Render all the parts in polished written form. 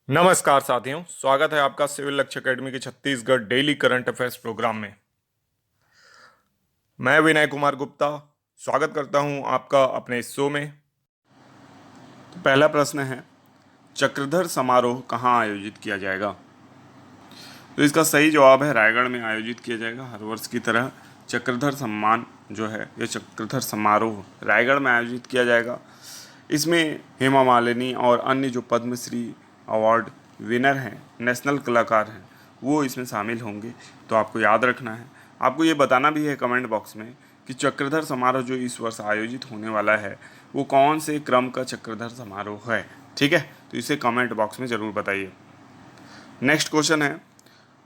नमस्कार साथियों, स्वागत है आपका सिविल लक्ष्य एकेडमी के Chhattisgarh daily current affairs programme में। मैं विनय कुमार गुप्ता स्वागत करता हूं आपका अपने इस शो में। तो पहला प्रश्न है, चक्रधर समारोह कहां आयोजित किया जाएगा? तो इसका सही जवाब है रायगढ़ में आयोजित किया जाएगा। हर वर्ष की तरह चक्रधर सम्मान जो है ये चक्रधर समारोह रायगढ़ में आयोजित किया जाएगा। इसमें हेमा मालिनी और अन्य जो पद्मश्री अवार्ड विनर हैं, नेशनल कलाकार हैं, वो इसमें शामिल होंगे। तो आपको याद रखना है, आपको ये बताना भी है कमेंट बॉक्स में कि चक्रधर समारोह जो इस वर्ष आयोजित होने वाला है वो कौन से क्रम का चक्रधर समारोह है। ठीक है, तो इसे कमेंट बॉक्स में ज़रूर बताइए। नेक्स्ट क्वेश्चन है,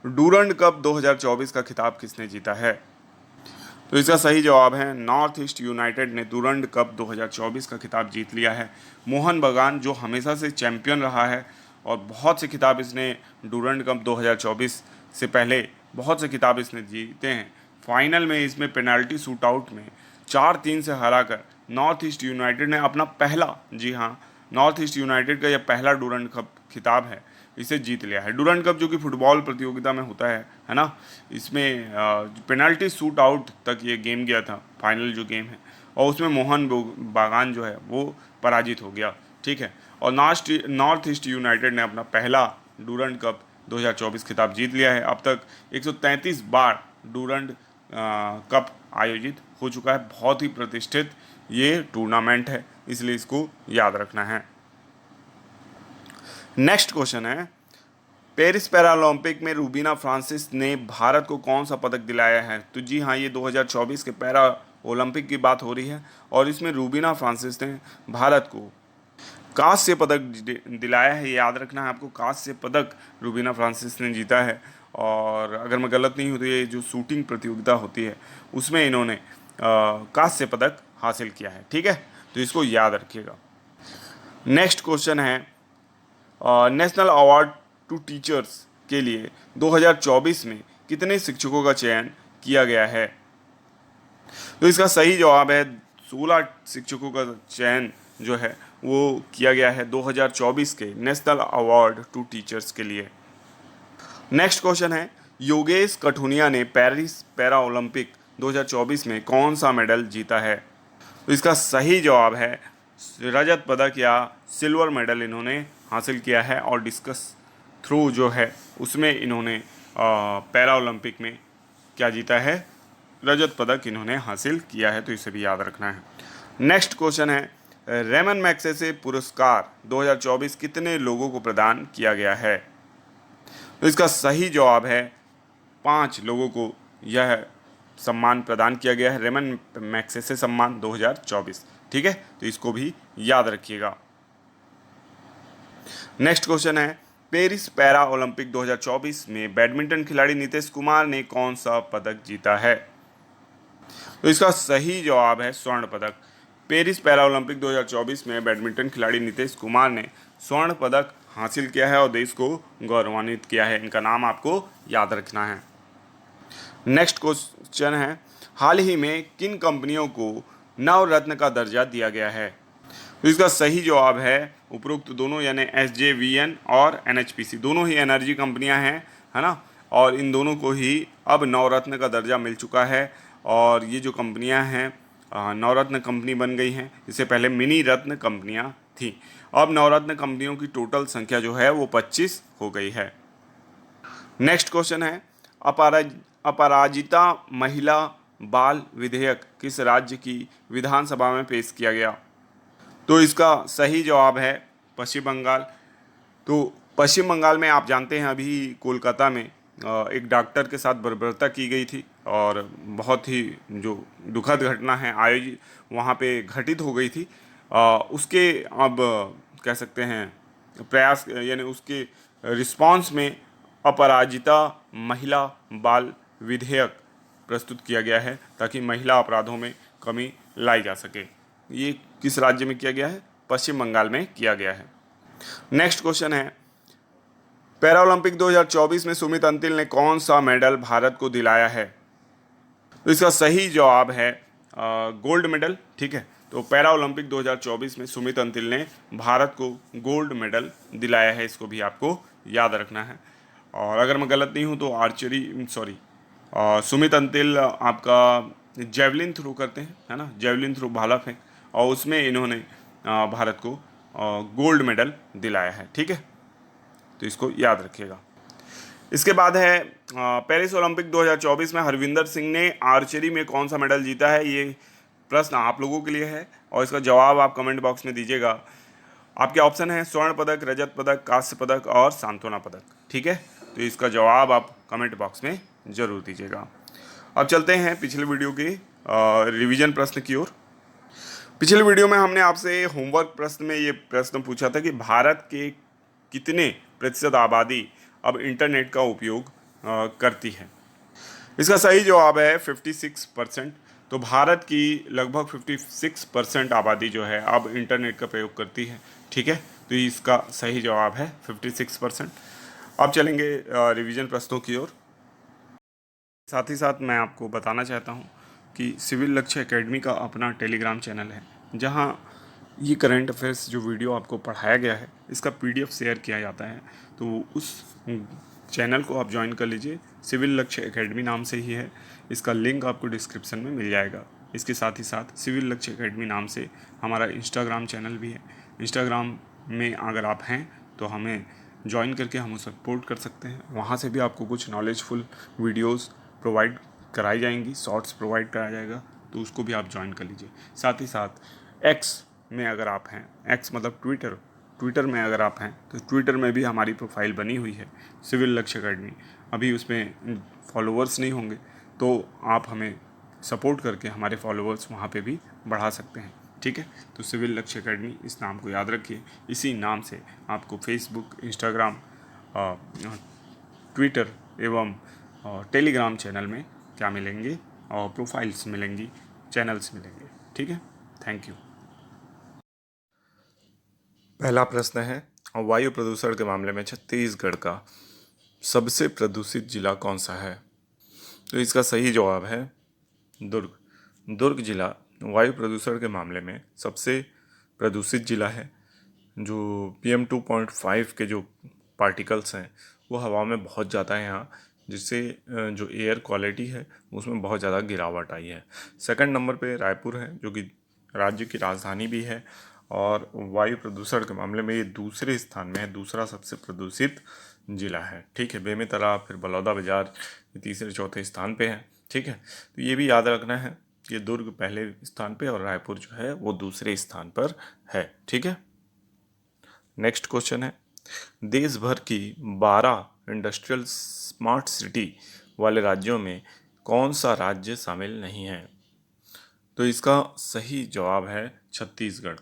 डूरंड कप 2024 का खिताब किसने जीता है? तो इसका सही जवाब है नॉर्थ ईस्ट यूनाइटेड ने डूरंड कप 2024 का खिताब जीत लिया है। मोहन बगान जो हमेशा से चैंपियन रहा है और बहुत से खिताब इसने डूरंड कप 2024 से पहले बहुत से खिताब इसने जीते हैं। फाइनल में इसमें पेनाल्टी शूट आउट में 4-3 से हराकर नॉर्थ ईस्ट यूनाइटेड ने अपना पहला, जी हाँ, नॉर्थ ईस्ट यूनाइटेड का यह पहला डूरंड कप खिताब है, इसे जीत लिया है। डूरंड कप जो कि फुटबॉल प्रतियोगिता में होता है ना, इसमें पेनल्टी शूट आउट तक ये गेम गया था, फाइनल जो गेम है, और उसमें मोहन बागान जो है वो पराजित हो गया। ठीक है, और नॉर्थ ईस्ट यूनाइटेड ने अपना पहला डूरंड कप 2024 खिताब जीत लिया है। अब तक 133 बार डूरंड कप आयोजित हो चुका है। बहुत ही प्रतिष्ठित ये टूर्नामेंट है, इसलिए इसको याद रखना है। नेक्स्ट क्वेश्चन है, पेरिस पैरालंपिक में रूबीना फ्रांसिस ने भारत को कौन सा पदक दिलाया है? तो जी हाँ, ये 2024 के पैरा ओलंपिक की बात हो रही है और इसमें रूबीना फ्रांसिस ने भारत को कांस्य पदक दिलाया है। ये याद रखना है आपको, कांस्य पदक रूबीना फ्रांसिस ने जीता है। और अगर मैं गलत नहीं हूँ तो ये जो शूटिंग प्रतियोगिता होती है उसमें इन्होंने कांस्य पदक हासिल किया है। ठीक है, तो इसको याद रखिएगा। नेक्स्ट क्वेश्चन है, नेशनल अवार्ड टू टीचर्स के लिए 2024 में कितने शिक्षकों का चयन किया गया है? तो इसका सही जवाब है 16 शिक्षकों का चयन जो है वो किया गया है 2024 के नेशनल अवार्ड टू टीचर्स के लिए। नेक्स्ट क्वेश्चन है, योगेश कठुनिया ने पेरिस पैरा ओलंपिक 2024 में कौन सा मेडल जीता है? तो इसका सही जवाब है रजत पदक या सिल्वर मेडल इन्होंने हासिल किया है। और डिस्कस थ्रो जो है उसमें इन्होंने पैरा ओलंपिक में क्या जीता है? रजत पदक इन्होंने हासिल किया है, तो इसे भी याद रखना है। नेक्स्ट क्वेश्चन है, रेमन मैग्सेसे पुरस्कार 2024 कितने लोगों को प्रदान किया गया है? तो इसका सही जवाब है 5 लोगों को यह सम्मान प्रदान किया गया है, रेमन मैग्सेसे सम्मान 2024। ठीक है, तो इसको भी याद रखिएगा। नेक्स्ट क्वेश्चन है, पेरिस पैरा ओलंपिक 2024 में बैडमिंटन खिलाड़ी नीतीश कुमार ने कौन सा पदक जीता है? तो इसका सही जवाब है स्वर्ण पदक। पेरिस पैरा ओलंपिक 2024 में बैडमिंटन खिलाड़ी नीतीश कुमार ने स्वर्ण पदक हासिल किया है और देश को गौरवान्वित किया है। इनका नाम आपको याद रखना है। नेक्स्ट क्वेश्चन है, हाल ही में किन कंपनियों को नवरत्न का दर्जा दिया गया है? तो इसका सही जवाब है उपरोक्त दोनों, यानी SJVN और NHPC दोनों ही एनर्जी कंपनियां हैं, है ना, और इन दोनों को ही अब नवरत्न का दर्जा मिल चुका है। और ये जो कंपनियां हैं नवरत्न कंपनी बन गई हैं, इससे पहले मिनी रत्न कंपनियां थी। अब नवरत्न कंपनियों की टोटल संख्या जो है वो 25 हो गई है। नेक्स्ट क्वेश्चन है, अपराजिता महिला बाल विधेयक किस राज्य की विधानसभा में पेश किया गया? तो इसका सही जवाब है पश्चिम बंगाल। तो पश्चिम बंगाल में आप जानते हैं अभी कोलकाता में एक डॉक्टर के साथ बर्बरता की गई थी और बहुत ही जो दुखद घटना है आयोजित वहाँ पे घटित हो गई थी। उसके अब कह सकते हैं प्रयास, यानी उसके रिस्पांस में अपराजिता महिला बाल विधेयक प्रस्तुत किया गया है ताकि महिला अपराधों में कमी लाई जा सके। ये किस राज्य में किया गया है? पश्चिम बंगाल में किया गया है। नेक्स्ट क्वेश्चन है, पैरालंपिक 2024 में सुमित अंतिल ने कौन सा मेडल भारत को दिलाया है? तो इसका सही जवाब है गोल्ड मेडल। ठीक है, तो पैरा ओलंपिक 2024 में सुमित अंतिल ने भारत को गोल्ड मेडल दिलाया है, इसको भी आपको याद रखना है। और अगर मैं गलत नहीं हूँ तो सुमित अंतिल आपका जेवलिन थ्रो करते हैं, है ना, जेवलिन थ्रो भाला फेंक, और उसमें इन्होंने भारत को गोल्ड मेडल दिलाया है। ठीक है, तो इसको याद रखिएगा। इसके बाद है पेरिस ओलंपिक 2024 में हरविंदर सिंह ने आर्चरी में कौन सा मेडल जीता है। ये प्रश्न आप लोगों के लिए है और इसका जवाब आप कमेंट बॉक्स में दीजिएगा। आपके ऑप्शन है स्वर्ण पदक, रजत पदक, कांस्य पदक और सांत्वना पदक। ठीक है, तो इसका जवाब आप कमेंट बॉक्स में ज़रूर दीजिएगा। अब चलते हैं पिछले वीडियो के रिवीजन प्रश्न की ओर। पिछले वीडियो में हमने आपसे होमवर्क प्रश्न में ये प्रश्न पूछा था कि भारत के कितने प्रतिशत आबादी अब इंटरनेट का उपयोग करती है। इसका सही जवाब है 56%। तो भारत की लगभग 56% आबादी जो है अब इंटरनेट का प्रयोग करती है। ठीक है, तो इसका सही जवाब है 56%। अब चलेंगे रिवीजन प्रश्नों की ओर। साथ ही साथ मैं आपको बताना चाहता हूँ कि सिविल लक्ष्य एकेडमी का अपना टेलीग्राम चैनल है, जहाँ ये करंट अफेयर्स जो वीडियो आपको पढ़ाया गया है इसका PDF शेयर किया जाता है। तो उस चैनल को आप ज्वाइन कर लीजिए, सिविल लक्ष्य एकेडमी नाम से ही है। इसका लिंक आपको डिस्क्रिप्शन में मिल जाएगा। इसके साथ ही साथ सिविल लक्ष्य एकेडमी नाम से हमारा इंस्टाग्राम चैनल भी है। इंस्टाग्राम में अगर आप हैं तो हमें ज्वाइन करके हम उसे सपोर्ट कर सकते हैं। वहाँ से भी आपको कुछ नॉलेजफुल वीडियोस प्रोवाइड कराई जाएंगी, शॉर्ट्स प्रोवाइड कराया जाएगा, तो उसको भी आप ज्वाइन कर लीजिए। साथ ही साथ एक्स में अगर आप हैं, एक्स मतलब ट्विटर में अगर आप हैं तो ट्विटर में भी हमारी प्रोफाइल बनी हुई है सिविल लक्ष्य एकेडमी। अभी उसमें फॉलोअर्स नहीं होंगे तो आप हमें सपोर्ट करके हमारे फॉलोअर्स वहाँ पे भी बढ़ा सकते हैं। ठीक है, तो सिविल लक्ष्य एकेडमी इस नाम को याद रखिए। इसी नाम से आपको फेसबुक, इंस्टाग्राम, ट्विटर एवं टेलीग्राम चैनल में क्या मिलेंगे, और प्रोफाइल्स मिलेंगी, चैनल्स मिलेंगे। ठीक है, थैंक यू। पहला प्रश्न है, वायु प्रदूषण के मामले में छत्तीसगढ़ का सबसे प्रदूषित जिला कौन सा है। तो इसका सही जवाब है दुर्ग। दुर्ग जिला वायु प्रदूषण के मामले में सबसे प्रदूषित जिला है। जो PM 2.5 के जो पार्टिकल्स हैं वो हवा में बहुत ज़्यादा है यहाँ, जिससे जो एयर क्वालिटी है उसमें बहुत ज़्यादा गिरावट आई है। सेकंड नंबर पे रायपुर है, जो कि राज्य की राजधानी भी है, और वायु प्रदूषण के मामले में ये दूसरे स्थान में है, दूसरा सबसे प्रदूषित जिला है। ठीक है, बेमेतरा, फिर बलौदाबाजार ये तीसरे चौथे स्थान पे है। ठीक है, तो ये भी याद रखना है कि दुर्ग पहले स्थान पे और रायपुर जो है वो दूसरे स्थान पर है। ठीक है, नेक्स्ट क्वेश्चन है, देश भर की 12 इंडस्ट्रियल स्मार्ट सिटी वाले राज्यों में कौन सा राज्य शामिल नहीं है। तो इसका सही जवाब है छत्तीसगढ़।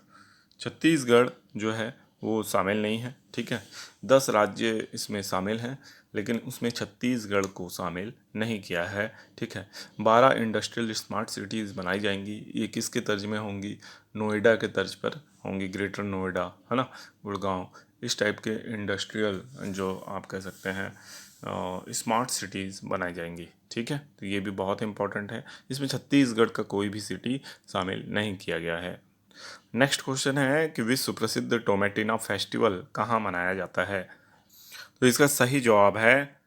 छत्तीसगढ़ जो है वो शामिल नहीं है। ठीक है, 10 राज्य इसमें शामिल हैं, लेकिन उसमें छत्तीसगढ़ को शामिल नहीं किया है। ठीक है, 12 इंडस्ट्रियल स्मार्ट सिटीज़ बनाई जाएंगी। ये किसके तर्ज में होंगी, नोएडा के तर्ज पर होंगी, ग्रेटर नोएडा, है ना, गुड़गांव, इस टाइप के इंडस्ट्रियल जो आप कह सकते हैं स्मार्ट सिटीज़ बनाई जाएंगी। ठीक है, तो ये भी बहुत इंपॉर्टेंट है। इसमें छत्तीसगढ़ का कोई भी सिटी शामिल नहीं किया गया है। नेक्स्ट क्वेश्चन है कि विश्व प्रसिद्ध टोमेटिना फेस्टिवल कहाँ मनाया जाता है। तो इसका सही जवाब है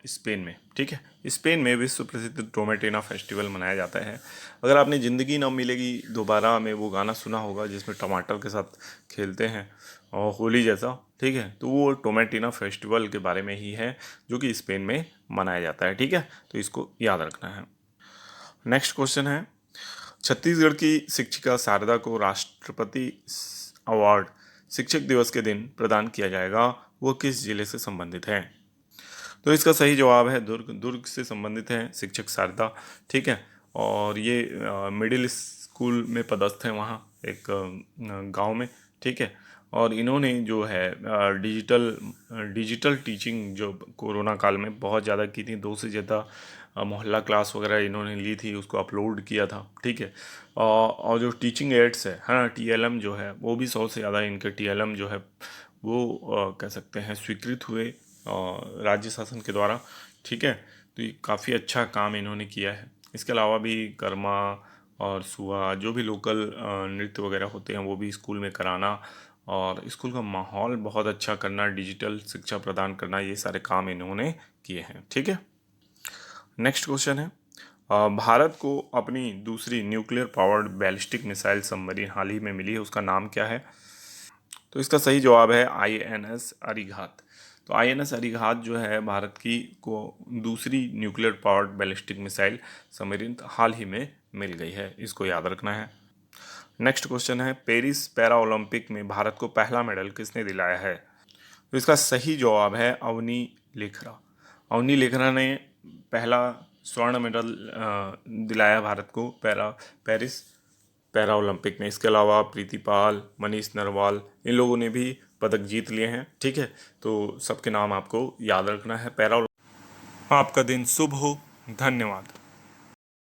स्पेन में। ठीक है, स्पेन में विश्व प्रसिद्ध टोमेटिना फेस्टिवल मनाया जाता है। अगर आपने ज़िंदगी ना मिलेगी दोबारा में वो गाना सुना होगा जिसमें टमाटर के साथ खेलते हैं और होली जैसा, ठीक है, तो वो टोमेटिना फेस्टिवल के बारे में ही है जो कि स्पेन में मनाया जाता है। ठीक है, तो इसको याद रखना है। नेक्स्ट क्वेश्चन है, छत्तीसगढ़ की शिक्षिका शारदा को राष्ट्रपति अवार्ड शिक्षक दिवस के दिन प्रदान किया जाएगा, वो किस जिले से संबंधित है। तो इसका सही जवाब है दुर्ग। दुर्ग से संबंधित है शिक्षक शारदा। ठीक है, और ये मिडिल स्कूल में पदस्थ है वहाँ एक गांव में। ठीक है, और इन्होंने जो है डिजिटल टीचिंग जो कोरोना काल में बहुत ज़्यादा की थी, 2 से ज़्यादा मोहल्ला क्लास वगैरह इन्होंने ली थी, उसको अपलोड किया था। ठीक है, और जो टीचिंग एड्स है ना, TLM जो है वो भी 100 से ज़्यादा इनके TLM जो है वो कह सकते हैं स्वीकृत हुए राज्य शासन के द्वारा। ठीक है, तो ये काफ़ी अच्छा काम इन्होंने किया है। इसके अलावा भी कर्मा और सुआ जो भी लोकल नृत्य वगैरह होते हैं वो भी स्कूल में कराना, और स्कूल का माहौल बहुत अच्छा करना, डिजिटल शिक्षा प्रदान करना, ये सारे काम इन्होंने किए हैं। ठीक है, नेक्स्ट क्वेश्चन है, भारत को अपनी दूसरी nuclear powered ballistic missile submarine हाल ही में मिली है, उसका नाम क्या है? तो इसका सही जवाब है INS अरिघात। तो INS अरिघात जो है भारत की को दूसरी nuclear powered ballistic missile submarine हाल ही में मिल गई है, इसको याद रखना है। नेक्स्ट क्वेश्चन है, पेरिस पैरा ओलंपिक में भारत को पहला मेडल किसने दिलाया है? तो इसका सही जवाब है अवनी लेखरा। अवनी लेखरा ने पहला स्वर्ण मेडल दिलाया भारत को पेरिस पैरा ओलंपिक में। इसके अलावा प्रीति पाल, मनीष नरवाल, इन लोगों ने भी पदक जीत लिए हैं। ठीक है, तो सबके नाम आपको याद रखना है। आपका दिन शुभ हो। धन्यवाद।